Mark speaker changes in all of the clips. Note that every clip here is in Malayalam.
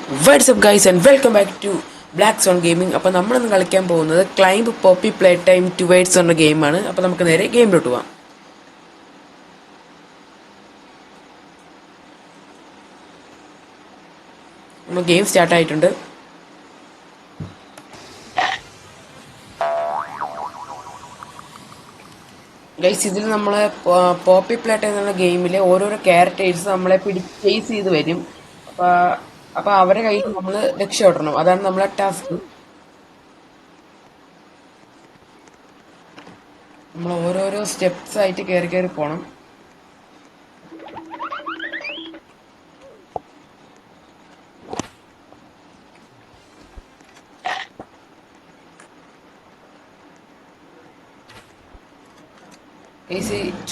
Speaker 1: What's up guys and welcome back to Black Zone Gaming. അപ്പോൾ നമ്മളിന്ന് കളിക്കാൻ പോകുന്നത് climb Poppy Playtime towards എന്ന ഗെയിമാണ്. അപ്പോൾ നമുക്ക് നേരെ ഗെയിമിലോട്ട് പോവാം. നമ്മൾ ഗെയിം സ്റ്റാർട്ട് ആയിട്ടുണ്ട്. ഗൈസ്, ഇതിൽ നമ്മളെ പോപ്പി പ്ലേ ടൈം എന്ന ഗെയിമിലെ ഓരോരോ ക്യാരക്ടേഴ്സ് നമ്മളെ ചേസ് ചെയ്ത് വരും. അപ്പോൾ അവരെ കയ്യിൽ നമ്മൾ രക്ഷപ്പെടണം. അതാണ് നമ്മളെ ടാസ്ക്. നമ്മൾ ഓരോരോ സ്റ്റെപ്സ് ആയിട്ട് കയറി കയറി പോകണം. ഈ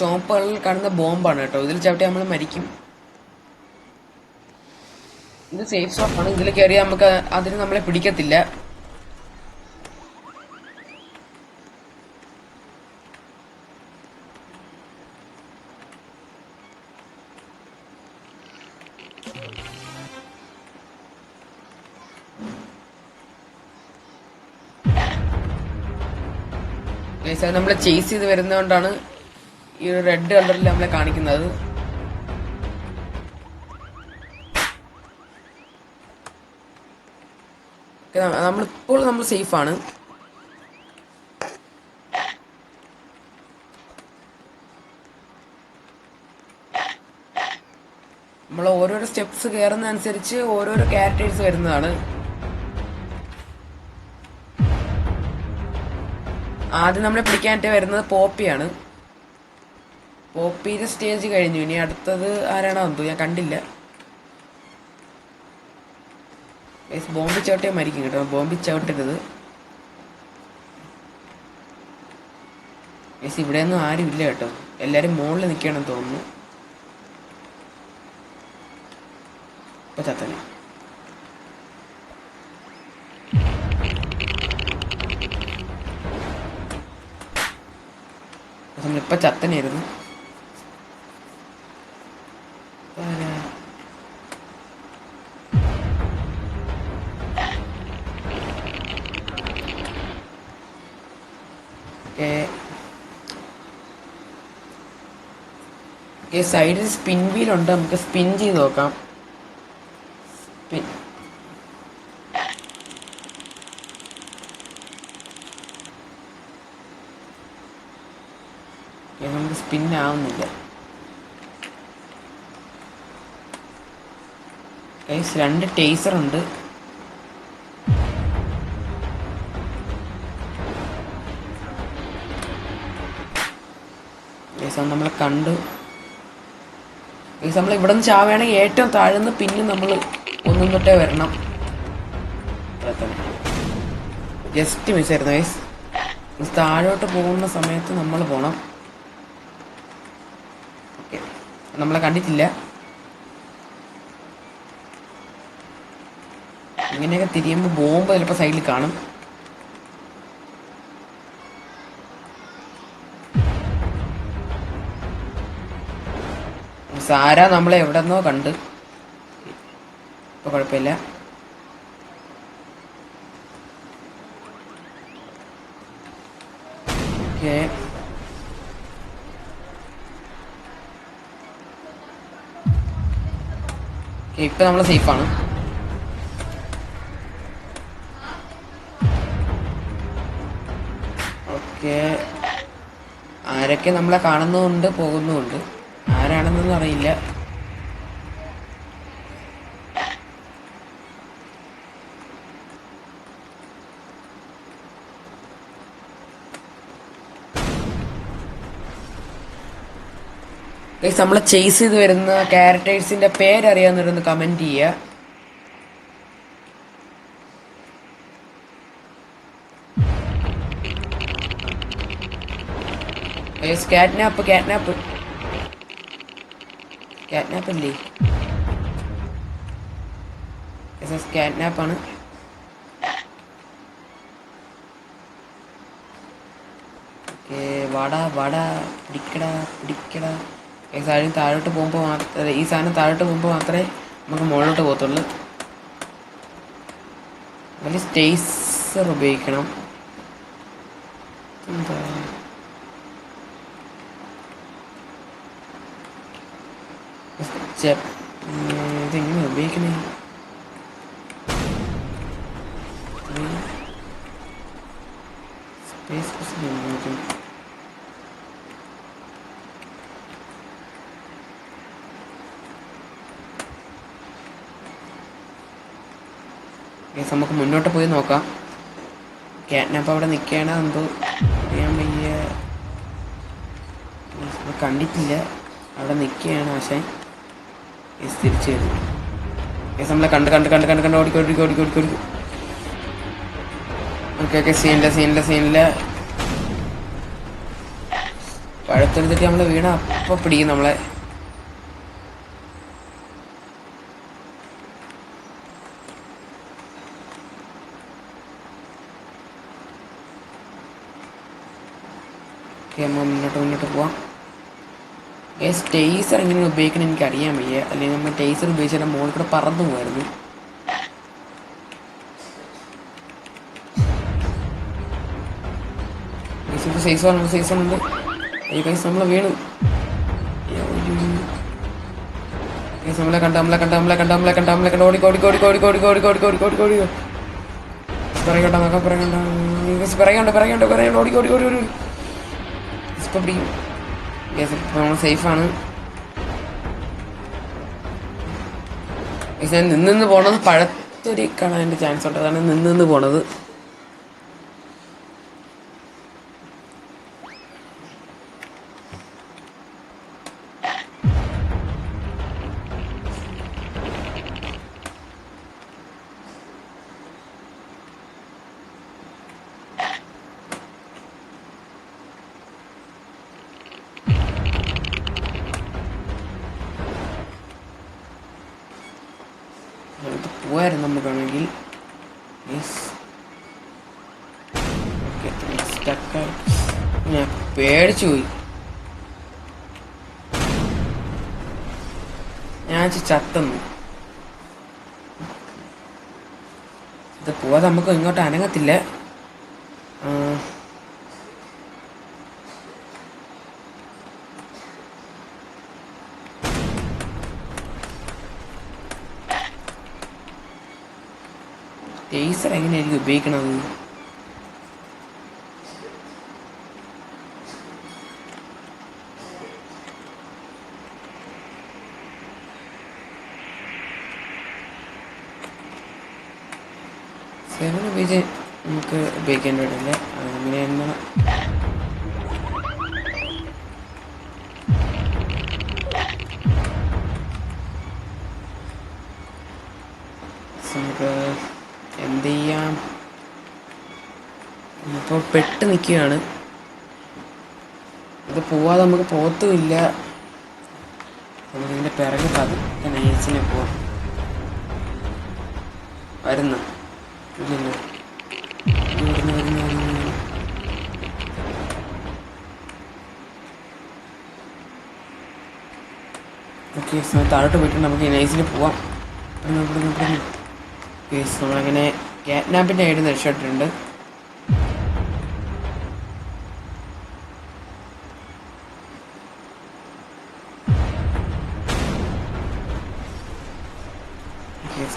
Speaker 1: ചോപ്പുകളിൽ കാണുന്ന ബോംബാണ് കേട്ടോ. ഇതിൽ ചവിട്ടി നമ്മൾ മരിക്കും. ഇത് സേഫ് സോൺ. ഇതിൽ കയറിയാൽ നമുക്ക് അതിന് നമ്മളെ പിടിക്കത്തില്ല. നമ്മളെ ചേസ് ചെയ്ത് വരുന്നതുകൊണ്ടാണ് ഈ റെഡ് കളറിൽ നമ്മളെ കാണിക്കുന്നത്. നമ്മളിപ്പോൾ നമ്മൾ സേഫാണ്. നമ്മൾ ഓരോരോ സ്റ്റെപ്സ് കയറുന്ന അനുസരിച്ച് ഓരോരോ ക്യാരക്ടേഴ്സ് വരുന്നതാണ്. ആദ്യം നമ്മളെ പിടിക്കാനായിട്ട് വരുന്നത് പോപ്പിയാണ്. പോപ്പിയുടെ സ്റ്റേജ് കഴിഞ്ഞു. ഇനി അടുത്തത് ആരാണോ എന്തോ ഞാൻ കണ്ടില്ല. ബോംബി ചവിട്ടിയാൽ മരിക്കും കേട്ടോ. ബോംബി ചവിട്ടരുത്. ഇവിടെയൊന്നും ആരും ഇല്ല കേട്ടോ. എല്ലാരും മുകളിൽ നിൽക്കണം തോന്നുന്നു. ഇപ്പൊ ചത്തനെ. നമ്മളിപ്പോ ചത്തനായിരുന്നു. സൈഡിൽ സ്പിൻ വീലുണ്ട്. നമുക്ക് സ്പിൻ ചെയ്ത് നോക്കാം. സ്പിൻ. നമുക്ക് സ്പിൻ ആവുന്നില്ല. രണ്ട് ടേസർ ഉണ്ട്. നമ്മളെ കണ്ടു. നമ്മൾ ഇവിടെ നിന്ന് ചാവുകയാണെങ്കിൽ ഏറ്റവും താഴ്ന്ന് പിന്നെ നമ്മൾ ഒന്നും തൊട്ടേ വരണം. ജസ്റ്റ് മിസ്സായിരുന്നു ഗൈസ്. താഴോട്ട് പോകുന്ന സമയത്ത് നമ്മൾ പോകണം. ഓക്കെ, നമ്മളെ കണ്ടിട്ടില്ല. ഇങ്ങനെയൊക്കെ തിരിയുമ്പോൾ ബോംബ് ചിലപ്പോൾ സൈഡിൽ കാണും. സാര നമ്മളെ എവിടെ നിന്നോ കണ്ട്. ഇപ്പൊ കുഴപ്പമില്ല. ഓക്കെ, ഇപ്പൊ നമ്മൾ സേഫാണ്. ഓക്കെ, ആരൊക്കെ നമ്മളെ കാണുന്നുമുണ്ട് പോകുന്നുമുണ്ട്. ആരാണെന്നൊന്നും അറിയില്ല. നമ്മളെ ചേസ് ചെയ്ത് വരുന്ന ക്യാരക്ടേഴ്സിന്റെ പേരറിയാവുന്നവരൊന്ന് കമന്റ് ചെയ്യുക. കാറ്റ്നാപ്പ് കാറ്റ്നാപ്പ് കാറ്റ്നാപ്പ് അല്ലേ? കാറ്റ്നാപ്പാണ്. വാടാ വാടാ പിടിക്കടാ പിടിക്കടാ. ഈ സാധനം താഴോട്ട് പോകുമ്പോൾ മാത്രമേ നമുക്ക് മുകളിലോട്ട് പോകത്തുള്ളൂ. അതിൽ സ്റ്റേസർ ഉപയോഗിക്കണം. എന്താ ഇതെങ്ങനെ ഉപയോഗിക്കണേ? സ്പേസ് ഉപയോഗിക്കണം. നമുക്ക് മുന്നോട്ട് പോയി നോക്കാം. ക്യാറ്റ്നാപ്പ് അവിടെ നിൽക്കുകയാണ്, എന്തോ അറിയാൻ വയ്യ, കണ്ടിട്ടില്ല. അവിടെ നിൽക്കുകയാണ് ആശാൻ. തിരിച്ചു വരും. നമ്മളെ കണ്ട് കണ്ട് കണ്ട് കണ്ട് കണ്ട് ഓടിക്കോ ഓടിക്കോ ഓടിക്കോ ഓടിക്കോ ഓടിക്കോ. ഓക്കെ ഓക്കെ, സീനില്ല. പഴത്തെടുത്തിട്ട് നമ്മളെ വീണ അപ്പം പിടിക്കും നമ്മളെ. മുന്നോട്ട് പോവാം. ടേസർ എങ്ങനെ ഉപയോഗിക്കണം എനിക്ക് അറിയാൻ വയ്യ. അല്ലെങ്കിൽ നമ്മൾ ടേസർ ഉപയോഗിച്ചാൽ മുകളിൽ കൂടെ പറന്നു പോകായിരുന്നു. സൈസ് ഉണ്ട്. കൈസ് നമ്മളെ വീണു. നമ്മളെ കണ്ട ഓടിക്കോ നമ്മൾ സേഫാണ്. ഞാൻ നിന്ന് പോണത് പഴത്തൊരി കാണാൻ എൻ്റെ ചാൻസ് ഉണ്ട്. അതാണ് നിന്ന് പോണത്. പോവായിരുന്നു നമുക്കാണെങ്കിൽ. ഞാൻ പേടിച്ചു പോയി. ഞാൻ ചത്തുന്നു. ഇത് പോവാതെ നമുക്ക് ഇങ്ങോട്ട് അനങ്ങത്തില്ല. ടേസർ എങ്ങനെയായിരിക്കും ഉപയോഗിക്കണത്? സെവൻ ഉപയോഗിച്ച് നമുക്ക് ഉപയോഗിക്കാൻ പറ്റില്ല. അങ്ങനെയാണ്. നമുക്ക് എന്ത് ചെയ്യാം? ഇപ്പോൾ പെട്ട് നിൽക്കുകയാണ്. ഇത് പോവാതെ നമുക്ക് പോത്തുമില്ല. നമുക്കിതിൻ്റെ പിറകെ പതുക്കെ നൈസിനെ പോവാം. വരുന്നു. ഓക്കെ, താഴോട്ട് പോയിട്ട് നമുക്ക് നൈസിന് പോവാം. നമ്മളങ്ങനെ ക്യാറ്റ്നാപ്പിൻ്റെ ആയിട്ട് രക്ഷപ്പെട്ടിട്ടുണ്ട്.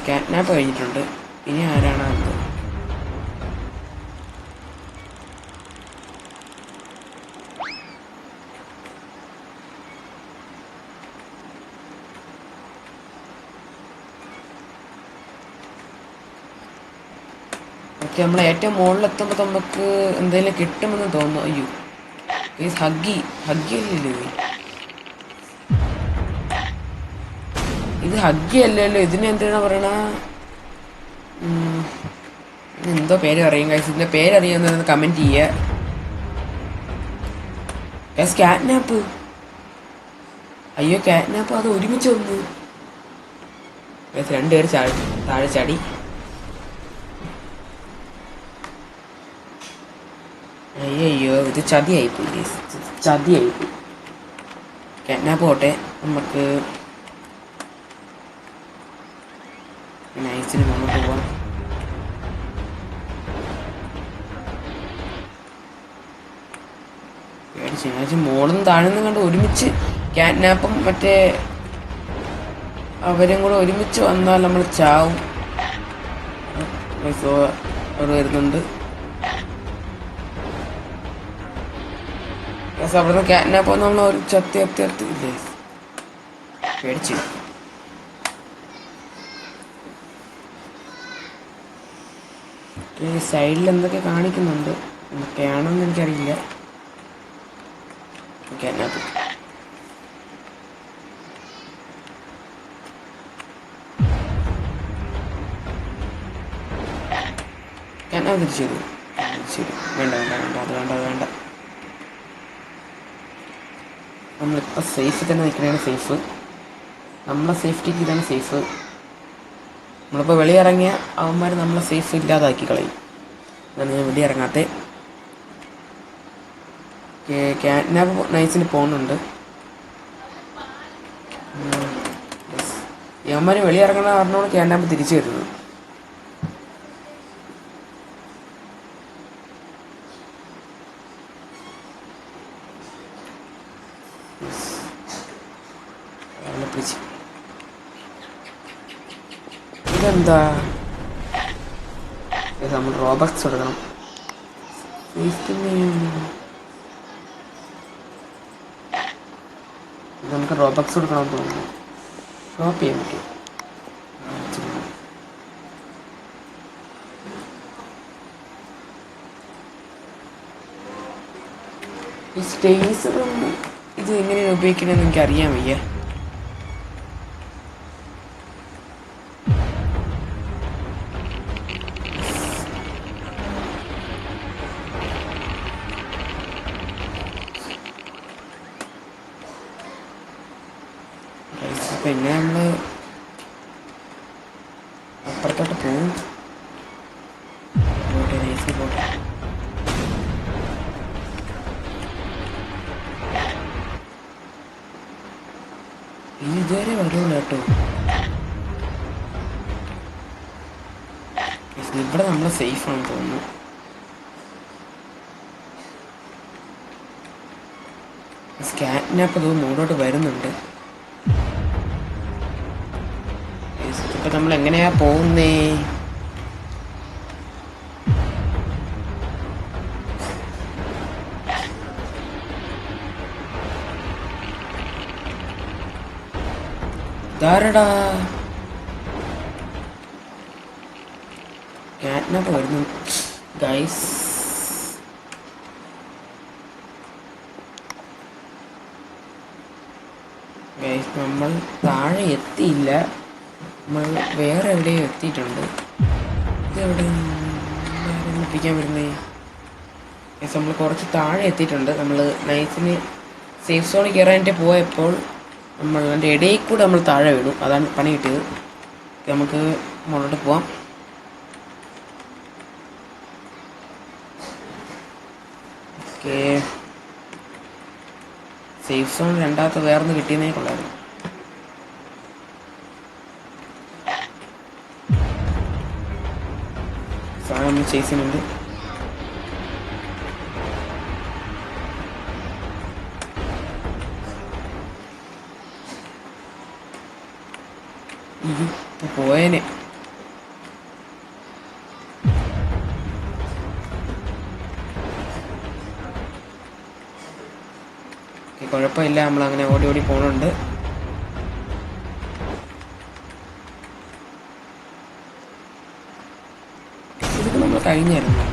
Speaker 1: ക്യാറ്റ്നാപ്പ് കഴിഞ്ഞിട്ടുണ്ട്. ഇനി ആരാണ് അത്? ഓക്കെ, നമ്മൾ ഏറ്റവും മുകളിലെത്തുമ്പോൾ നമുക്ക് എന്തെങ്കിലും കിട്ടുമെന്ന് തോന്നുന്നു. അയ്യോ, ഹഗ്ഗി അല്ലല്ലോ ഇത് ഹഗ്ഗി അല്ലല്ലോ. ഇതിന് എന്താണ് പറയണ? എന്തോ പേര് പറയും ഗൈസ്. ഇതിൻ്റെ പേരറിയാവുന്ന കമൻറ്റ് ചെയ്യുക. ക്യാറ്റ്നാപ്പ്. അയ്യോ, ക്യാറ്റ്നാപ്പ് അത് ഒരുമിച്ച് വന്നു. രണ്ടുപേര് താഴെ ചാടി. അയ്യോ, ഇത് ചതിയായിപ്പോയി. ക്യാറ്റ്നാപ്പ് പോട്ടെ. നമുക്ക് നൈസിന് മുന്നോട്ട് പോവാം. ശനിയാഴ്ച മോളും താഴ്ന്നും കണ്ട് ഒരുമിച്ച് ക്യാറ്റ്നാപ്പും മറ്റേ അവരും കൂടെ ഒരുമിച്ച് വന്നാൽ നമ്മൾ ചാവും. അവർ വരുന്നുണ്ട്. അവിടുന്ന് ക്യാറ്റ്നാപ്പ് വന്ന് നമ്മൾ ഒരു ചത്തി ഇല്ലേ പേടിച്ച്. സൈഡിൽ എന്തൊക്കെ കാണിക്കുന്നുണ്ട്, എന്തൊക്കെയാണെന്ന് എനിക്കറിയില്ല. ക്യാറ്റ്നാപ്പ് തിരിച്ചു തരും. ശരി, വേണ്ട വേണ്ട വേണ്ട അത് വേണ്ട അത് വേണ്ട. നമ്മളിപ്പോൾ സേഫിൽ തന്നെ നിൽക്കണതാണ് സേഫ്. നമ്മളെ സേഫ്റ്റിക്ക് ഇതാണ് സേഫ്. നമ്മളിപ്പോൾ വെളിയിറങ്ങിയ അവന്മാർ നമ്മളെ സേഫ് ഇല്ലാതാക്കി കളയും. അതാണ് ഞാൻ വെളിയിറങ്ങാത്ത. ക്യാറ്റ്നാപ്പ് നൈസിന് പോകുന്നുണ്ട്. അവന്മാർ വെളിയിറങ്ങണ പറഞ്ഞോട് ക്യാറ്റ്നാപ്പ് തിരിച്ചു വരുന്നത്. ഇതെന്താ, നമ്മൾ റോബക്സ് കൊടുക്കണം. നമുക്ക് റോബക്സ് കൊടുക്കണം തോന്നുന്നു. ഡ്രോപ്പ് ചെയ്യാൻ പറ്റും. ഈ സ്റ്റേസറും ഇത് എങ്ങനെയാണ് ഉപയോഗിക്കണമെന്ന് എനിക്ക് അറിയാൻ വയ്യ. പിന്നെ നമ്മൾ അപ്പുറത്തോട്ട് പോകും. ഇനി ഇതുവരെ വരുള്ളൂ കേട്ടോ. ഇവിടെ നമ്മൾ സേഫാണെന്ന് തോന്നുന്നു. ക്യാറ്റ്നാപ്പ് ഇത് മുന്നോട്ട് വരുന്നുണ്ട്. ഇപ്പൊ നമ്മൾ എങ്ങനെയാ പോകുന്നേ? ധാരടാ ക്യാറ്റ്നാപ്പ് വരുന്നു ഗൈസ്. നമ്മൾ താഴെ എത്തിയില്ല, നമ്മൾ വേറെ എവിടെയോ എത്തിയിട്ടുണ്ട്. ഇതെവിടെ എത്തിക്കാൻ വരുന്നേ? നമ്മൾ കുറച്ച് താഴെ എത്തിയിട്ടുണ്ട്. നമ്മൾ നൈസിന് സേഫ് സോണിൽ കയറാനായിട്ട് പോയപ്പോൾ നമ്മൾ അതിൻ്റെ ഇടയിൽ കൂടെ നമ്മൾ താഴെ വീണു. അതാണ് പണി കിട്ടിയത്. നമുക്ക് മുന്നോട്ട് പോവാം. ഓക്കെ, സേഫ് സോൺ രണ്ടാമത്തെ വേറൊന്ന് കിട്ടിയെന്നേ കൊള്ളായിരുന്നു. സാധനം നമ്മൾ ചേസ് ചെയ്യുന്നുണ്ട്. പോയേനെ. കുഴപ്പമില്ല, നമ്മളങ്ങനെ ഓടി ഓടി പോണുണ്ട്. ഇതൊക്കെ നമ്മൾ കഴിഞ്ഞായിരുന്നു.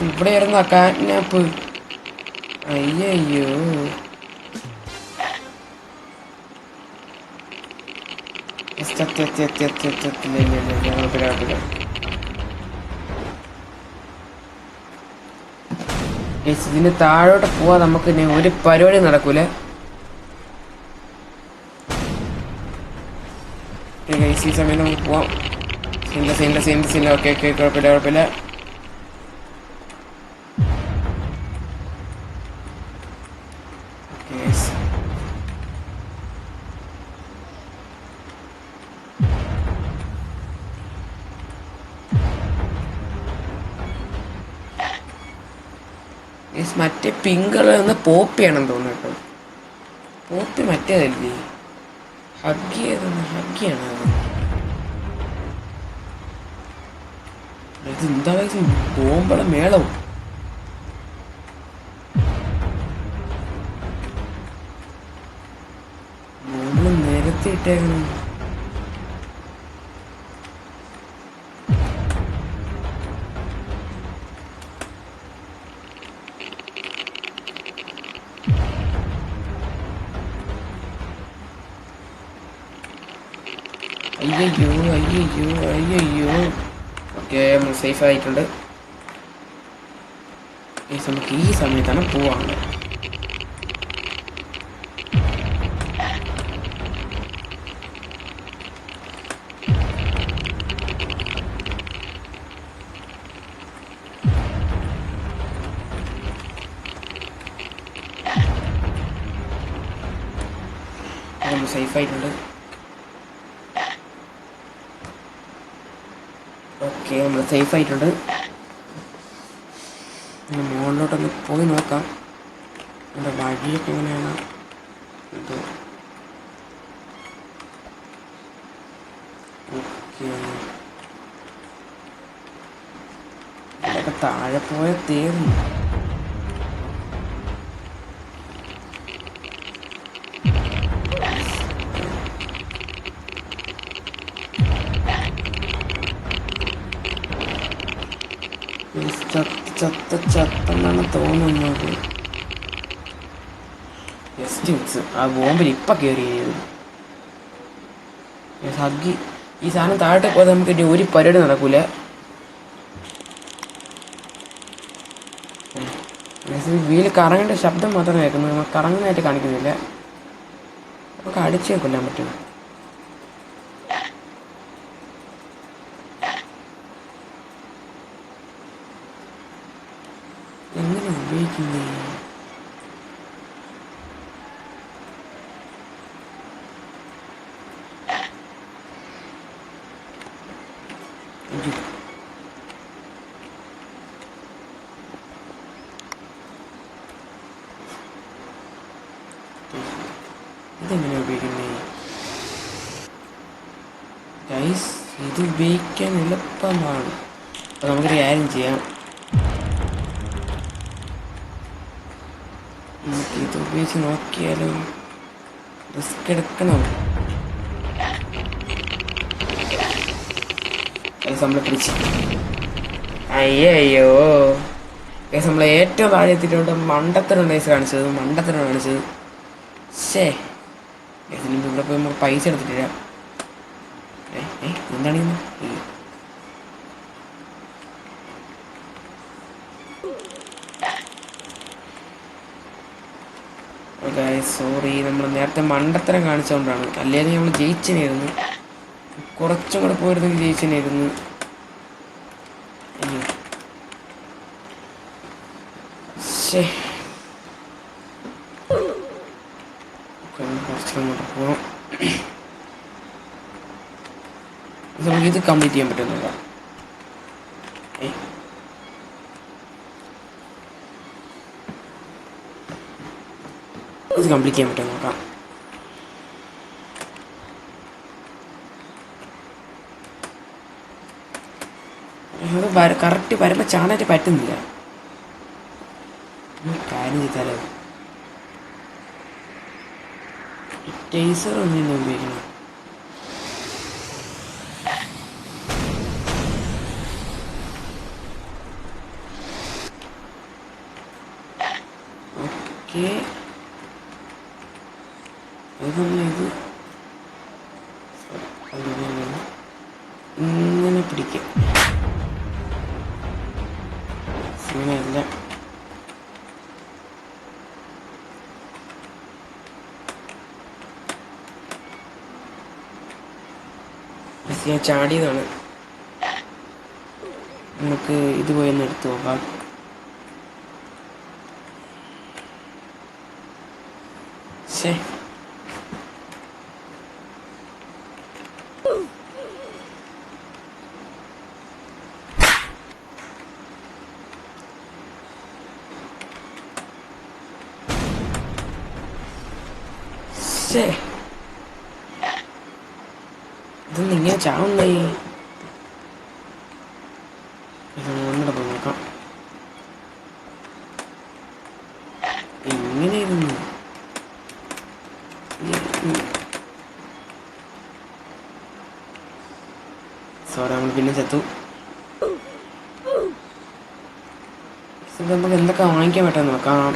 Speaker 1: ഇവിടെ ആയിരുന്നു ക്യാറ്റ്നാപ്പ്. അയ്യോ, ഇതിന് താഴോട്ട് പോവാൻ നമുക്ക് ഒരു പരിപാടി നടക്കൂല. ഈ സമയം നമുക്ക് പോവാം. സീനില്ല. ഓക്കെ കുഴപ്പമില്ല. മറ്റേ പിങ്ക് കളർ ഒന്ന് പോപ്പിയാണെന്ന് തോന്നുന്നു കേട്ടോ. പോപ്പി മറ്റേതല്ലേ? ഹഗ്ഗി ഏതാണ്? ഹഗ്ഗിയാണ് അത്. ഇത് എന്താ ബോംബള മേളവും. ബോംബിള് നിരത്തി ഇട്ടേക്കണം. അയ്യോ അയ്യോ അയ്യോ. ഓക്കെ, നമ്മൾ സേഫ് ആയിട്ടുണ്ട്. നമുക്ക് ഈ സമയത്താണ് പോവാണ്. നമ്മൾ സേഫ് ആയിട്ടുണ്ട്. ഓക്കെ, നമ്മൾ സേഫ് ആയിട്ടുണ്ട്. മുകളിലോട്ടൊന്ന് പോയി നോക്കാം എൻ്റെ വഴിയൊക്കെ എങ്ങനെയാണ്. ഇത് ഓക്കെ, ഇതൊക്കെ താഴെ പോയ തീർന്നു. ചത്തെന്നാണ് തോന്നുന്നത്. ജസ്റ്റ് ആ ബോംബിൽ ഇപ്പം കയറിയത്. ഹഗ്ഗി ഈ സാധനം താഴോട്ട് പോയാൽ നമുക്ക് ഇനി ഒരു പരിപാടി നടക്കൂല. വീല് കറങ്ങേണ്ട ശബ്ദം മാത്രമേ കേൾക്കുന്നു. നമുക്ക് കറങ്ങാനായിട്ട് കാണിക്കുന്നില്ല. നമുക്ക് അടിച്ചേ കൊല്ലാൻ പറ്റും. എങ്ങനെ ഉപയോഗിക്കുന്നേ? ഇതെങ്ങനെ ഉപയോഗിക്കുന്നേ ഗൈസ്? ഇത് ഉപയോഗിക്കാൻ എളുപ്പമാണ്. അപ്പോൾ നമുക്കൊരു കാര്യം ചെയ്യാം. നമുക്ക് ഇത് ഉപയോഗിച്ച് നോക്കിയാലോ? റിസ്ക് എടുക്കണം. ഗൈസ് നമ്മൾ പിടിച്ച്. അയ്യോ ഗൈസ്, നമ്മൾ ഏറ്റവും താഴെ എത്തിയിട്ടുണ്ട്. മണ്ടത്തരം ഗൈസ് കാണിച്ചത്. ശേ ഗൈസ്, ഇവിടെ പോയി നമുക്ക് പൈസ എടുത്തിട്ടില്ല. എന്താണ് സോറി, നമ്മൾ നേരത്തെ മണ്ടത്തരം കാണിച്ചുകൊണ്ടാണ്. അല്ലെങ്കിൽ നമ്മൾ ജയിച്ചനായിരുന്നു. കുറച്ചും കൂടെ പോയിരുന്നെങ്കിൽ ജയിച്ചനായിരുന്നു. ശേ, കുറച്ചുകൂടെ പോകണം. നമുക്ക് ഇത് കംപ്ലീറ്റ് ചെയ്യാൻ പറ്റുന്നില്ല. ഇത് കംപ്ലീറ്റ് ചെയ്യാൻ പറ്റുമോ നോക്കാം. അത് കറക്റ്റ് വരുമ്പോൾ ചാടാനായിട്ട് പറ്റുന്നില്ല. കാര്യം ചെയ്താലോ? ടേസർ ഒന്നും ഉപയോഗിക്കണം. ഓക്കെ, ഇത് ഇങ്ങനെ പിടിക്കാം. ഇങ്ങനെയല്ല. ഞാൻ ചാടിയതാണ്. നമുക്ക് ഇത് പോയി ഒന്ന് എടുത്തു നോക്കാം. ശേ, ഷേ ഇതൊന്നും ഇങ്ങനെ ചാവുന്നേ. ഒന്നുകൂടെ പോയി നോക്കാം. എങ്ങനെയായിരുന്നു സോറി, നമ്മൾ പിന്നെ ചത്തു. നമുക്ക് എന്തൊക്കെ വാങ്ങിക്കാൻ പറ്റുമെന്ന് നോക്കാം.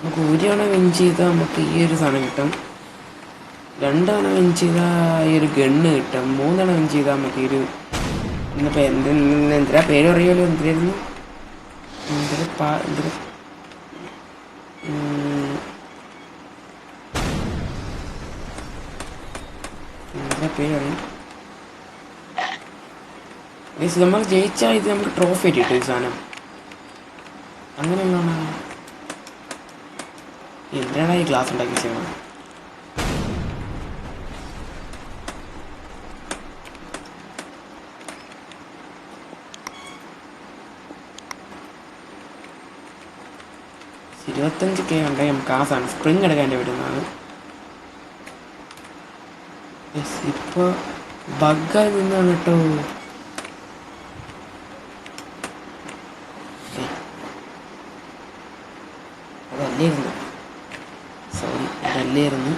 Speaker 1: നമുക്ക് ഒരു തവണ വിൻ ചെയ്താൽ നമുക്ക് ഈ ഒരു സാധനം കിട്ടും. 2 തവണ വിൻ ചെയ്താൽ ഈ ഒരു ഗണ്ണ് കിട്ടും. 3 തവണ വിൻ ചെയ്താൽ നമുക്ക് ഈ ഒരു എന്തിനാ പേര് അറിയാമല്ലോ, എന്തിനായിരുന്നു എന്താ പേര് അറിയാം. നമ്മൾ ജയിച്ചാൽ ഇത് നമുക്ക് ട്രോഫി ആയിട്ട് കിട്ടും ഈ സാധനം. അങ്ങനെയുള്ളതാണ്. എന്തിനാണ് ഈ ക്ലാസ് ഉണ്ടാക്കി ചെയ്യണം? $25K ഉണ്ടെങ്കിൽ നമുക്ക് ആ സാധനം സ്പ്രിങ് എടുക്കേണ്ടി വരുന്നതാണ്. ഇപ്പോൾ ബഗ്ഗായി നിന്നാണ് കേട്ടോ. അതല്ലായിരുന്നു, സോറി, അതല്ലായിരുന്നു.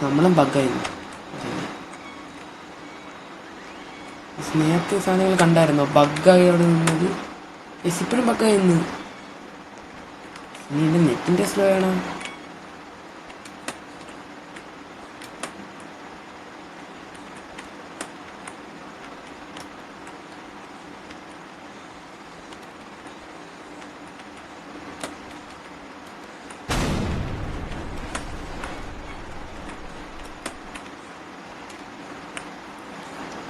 Speaker 1: നമ്മളും ബഗ്ഗായിരുന്നു. നേരത്തെ സാധനങ്ങൾ കണ്ടായിരുന്നോ ബഗ്ഗായി അവിടെ നിന്നത്? ഇപ്പോഴും ബഗ്ഗായിരുന്നു. ഇനി എൻ്റെ നെറ്റിൻ്റെ സ്ലോ ആണോ?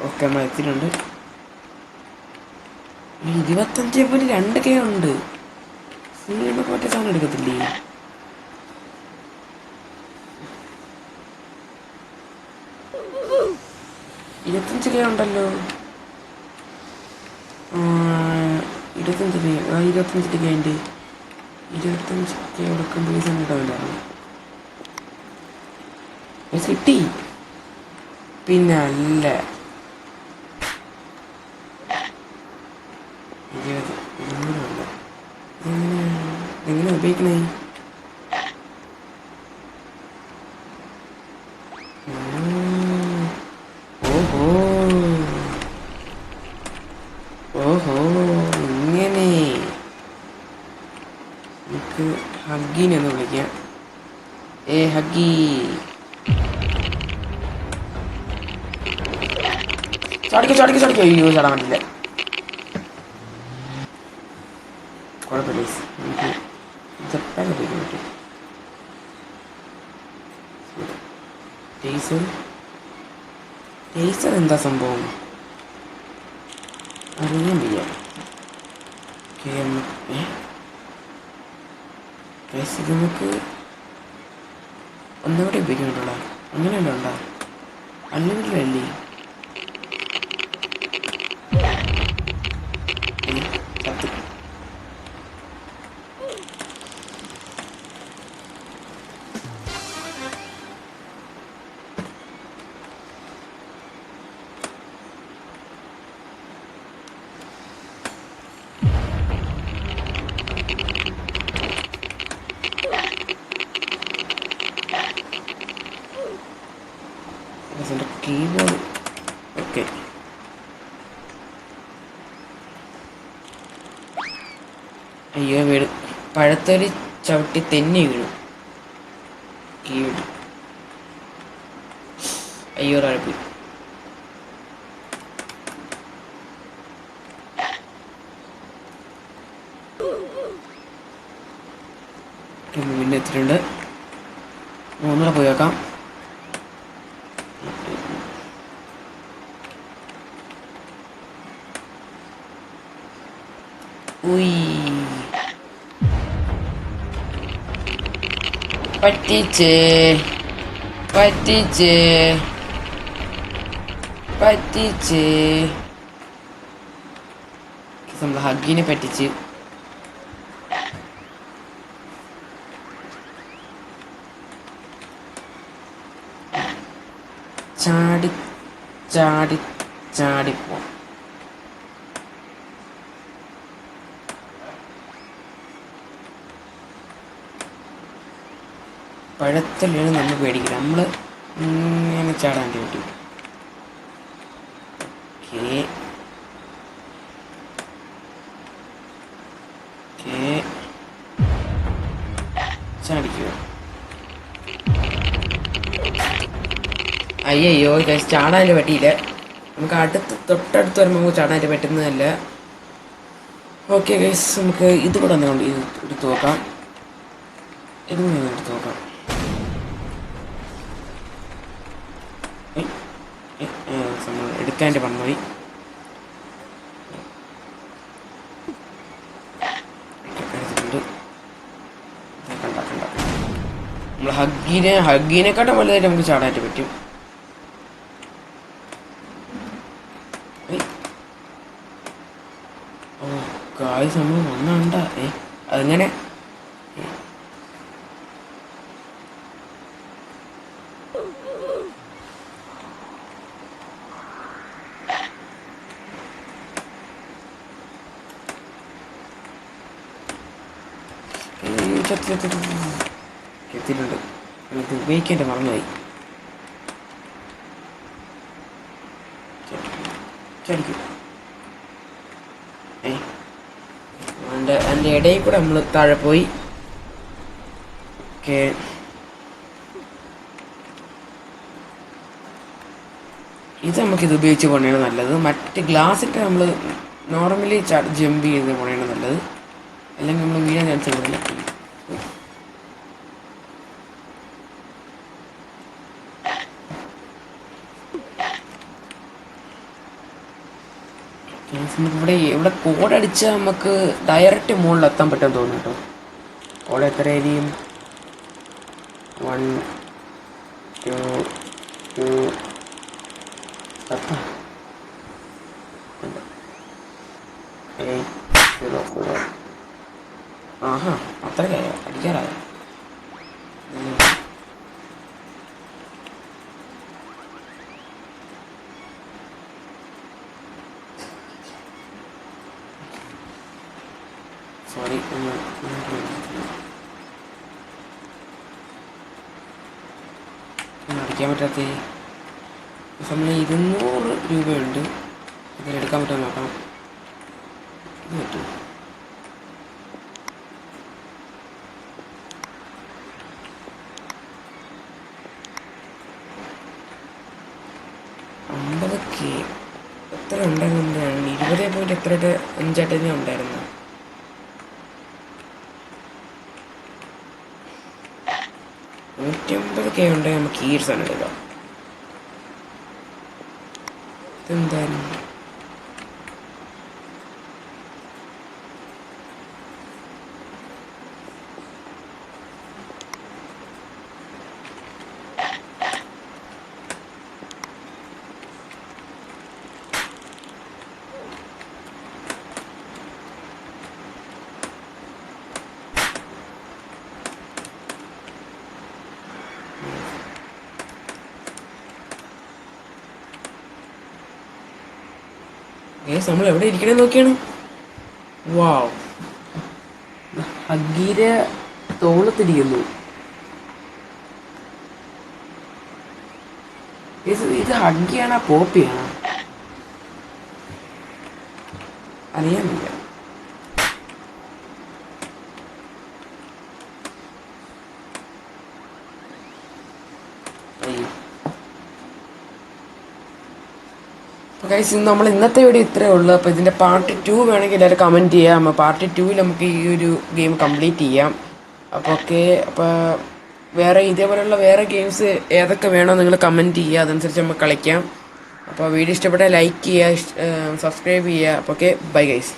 Speaker 1: ഓക്കെ, നമ്മൾ എത്തിയിട്ടുണ്ട്. 25.2K ഉണ്ട്. നമുക്ക് മറ്റേ സാധനം എടുക്കത്തില്ലേ? $25K ഉണ്ടല്ലോ. 25K ഉണ്ട്. 25K കൊടുക്കുമ്പോൾ ഈ സാധനം ഉണ്ടാവില്ലായിരുന്നു. കിട്ടി. പിന്നെ അല്ല, എങ്ങനെ ഉപയോഗിക്കണേ? ഓഹോ ഓഹോ, ഇങ്ങനെ നമുക്ക് ഹഗ്ഗീനെ ഒന്ന് വിളിക്കാം. ഹഗ്ഗി, ചാടിക്കോ. അയ്യോ, ചാടാൻ പറ്റില്ല. കുഴപ്പമില്ല, നമുക്ക് ജപ്പാൻ ഉപയോഗിക്കാൻ പറ്റും. ടേസർ എന്താ സംഭവം അറിയാൻ വയ്യ. ഇത് നമുക്ക് ഒന്നുകൂടെ ഉപയോഗിക്കാൻ പറ്റുള്ള. അങ്ങനെയല്ല ഉണ്ടോ? അൺലിമിറ്റഡ് ചത്ത്. Keyboard okay. അയ്യോ, വീട് പഴത്തൊലി ചവിട്ടി തെന്നി വീണു. കീബോർഡ് അയ്യോ താഴെപ്പോയി. പിന്നെ എത്തിയിട്ടുണ്ട്. ഒന്നുകൂടെ പോയി വെക്കാം. പറ്റിച്ച് നമ്മൾ ഹഗ്ഗിനെ പറ്റിച്ച്. ചാടി ചാടി ചാടിപ്പോ. പഴത്തിലാണ് നമ്മൾ പേടിക്കില്ല. നമ്മൾ ഇങ്ങനെ ചാടാൻ പറ്റും. ഓക്കേ ഓക്കേ ചാടിക്കുക. അയ്യോ ചാടാൻ പറ്റിയില്ല. നമുക്ക് തൊട്ടടുത്ത് വരുമ്പോൾ നമുക്ക് ചാടാൻ പറ്റുന്നതല്ല. ഓക്കെ ഗൈസ്, നമുക്ക് ഇത് കൂടെ എന്തുകൊണ്ട് ഇത് എടുത്ത് നോക്കാം. ഇതും എടുത്ത് നോക്കാം. എടുക്കാൻ പറഞ്ഞുപോയി. നമ്മൾ ഹഗ്ഗിനെക്കാട്ടും വലുതായിട്ട് നമുക്ക് ചാടാനായിട്ട് പറ്റും. ഓ കായ് സംഭവം വന്നുണ്ട. അതെങ്ങനെ എത്തിയിട്ടുണ്ട്. ഇത് ഉപയോഗിക്കേണ്ട മറന്നുപോയി. ചടിക്കും. അതിൻ്റെ ഇടയിൽ കൂടെ നമ്മൾ താഴെ പോയി. ഓക്കെ ഇത് നമുക്കിത് ഉപയോഗിച്ച് പോകണതാണ് നല്ലത്. മറ്റ് ഗ്ലാസ്സിട്ട് നമ്മൾ നോർമലി ജമ്പ് ചെയ്ത് പോകണതാണ് നല്ലത്. അല്ലെങ്കിൽ നമ്മൾ വീഴാൻ ചാൻസ് കൂടുതൽ. ഇവിടെ കോഡടിച്ചാൽ നമുക്ക് ഡയറക്റ്റ് മുകളിലെത്താൻ പറ്റുമെന്ന് തോന്നുന്നു കേട്ടോ. കോഡ് എത്ര ഏരിയയും 1 2 2 ആഹാ അത്രയ്ക്കായോ? അടിക്കാറായോ? സോറി, അടിക്കാൻ പറ്റാത്ത നമ്മൾ 200 രൂപയുണ്ട്. ഇതിലെടുക്കാൻ പറ്റുമോ നോക്കണം. ഇത് പറ്റും. എത്ര ഉണ്ടായിരുന്നു? 20 എത്ര 5 ഉണ്ടായിരുന്നു. $150K ഉണ്ടെങ്കിൽ നമുക്ക് ഈ സാധനം എടുക്കാം. ഇതെന്തായാലും നമ്മൾ എവിടെ ഇരിക്കണേന്ന് നോക്കിയാണ്. വാവ്, ഹഗ്ഗീരെ തോളത്തിരിക്കുന്നു. ഇത് ഹഗ്ഗിയാണോ പോപ്പിയാണോ അറിയാൻ വയ്യ. ഗൈസ്, നമ്മൾ ഇന്നത്തെ വീഡിയോ ഇത്രയേ ഉള്ളൂ. അപ്പോൾ ഇതിൻ്റെ പാർട്ട് 2 വേണമെങ്കിൽ എല്ലാവരും കമൻറ്റ് ചെയ്യാം. പാർട്ട് 2 നമുക്ക് ഈ ഒരു ഗെയിം കംപ്ലീറ്റ് ചെയ്യാം. അപ്പോൾ ഓക്കെ, അപ്പോൾ വേറെ ഇതേപോലെയുള്ള വേറെ ഗെയിംസ് ഏതൊക്കെ വേണോ നിങ്ങൾ കമൻറ്റ് ചെയ്യുക, അതനുസരിച്ച് നമുക്ക് കളിക്കാം. അപ്പോൾ വീഡിയോ ഇഷ്ടപ്പെട്ടാൽ ലൈക്ക് ചെയ്യുക, സബ്സ്ക്രൈബ് ചെയ്യുക. അപ്പോൾ ഓക്കെ, ബൈ ഗൈസ്.